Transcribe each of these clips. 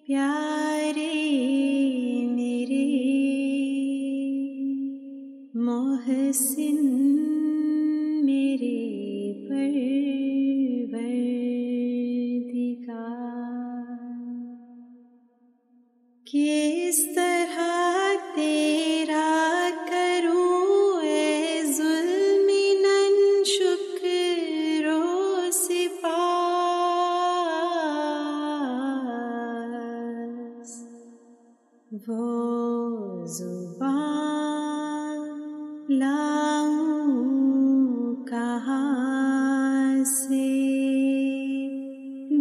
پیارے میرے محسن میرے پروردگار، کس طرح تیرا کروں اے ذوالمنن شکر و سپاس، وہ زبان لاؤں کہاں سے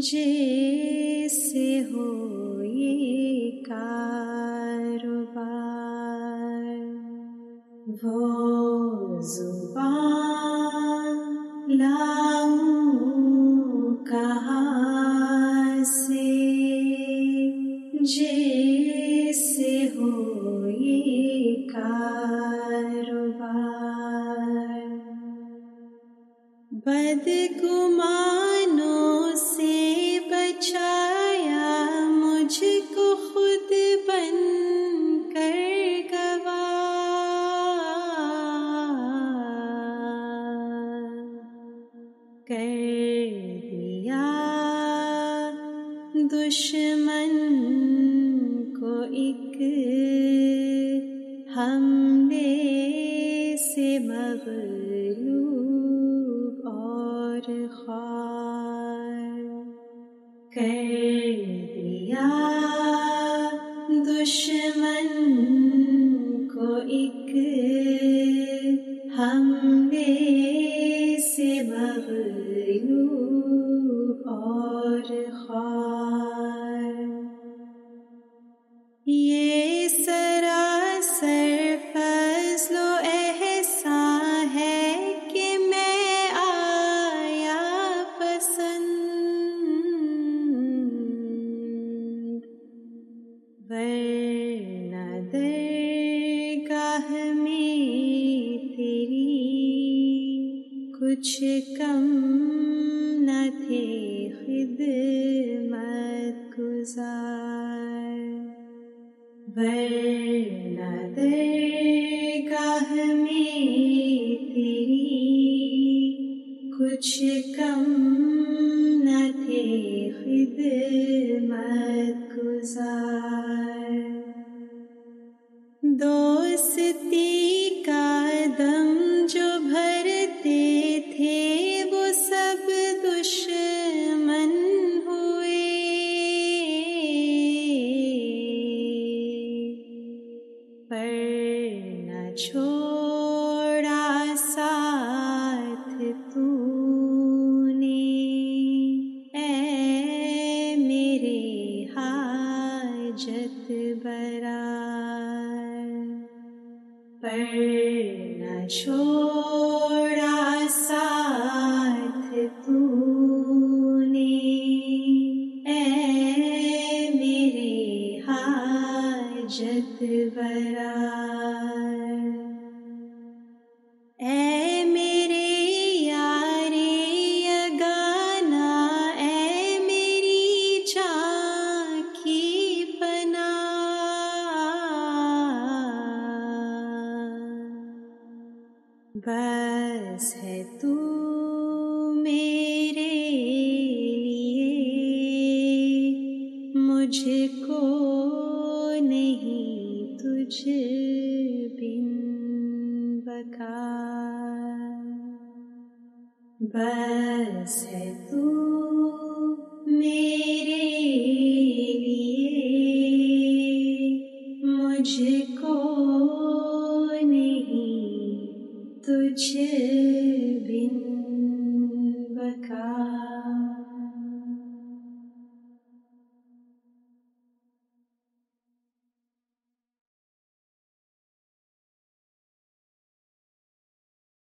جس سے ہو یہ کاروبار، وہ زبان لاؤں کہاں سے جس سے ہو یہ کاروبار، بدگمانوں سے بچایا مجھ کو خود بن کر گواہ، کر دیا دشمن کو ایک حملے سے مغلوب اور خوار، کر دیا دشمن کو ایک حملے سے مغلوب اور خوار، یہ سراسر فضل و احسان ہے کہ میں آیا پسند، ورنہ درگاہ میں تیری کچھ کم نہ تھے خدمت گزار، ورنہ درگاہ میں تیری کچھ کم نہ تھے خدمت گزار، دوستی کا دم جو بھرتے تھے وہ سب دشمن ہوئے، پر نہ چھوڑا ساتھ تو نے اے میرے حاجت برار، پر نہ چھوڑا ساتھ تو نے اے میرے حاجت برار، اے میرے یار یگانا، اے میری جان کی پناہ، بس ہے تو میرے لیے، مجھ کو نہیں تجھ بن بقا، بس ہے تو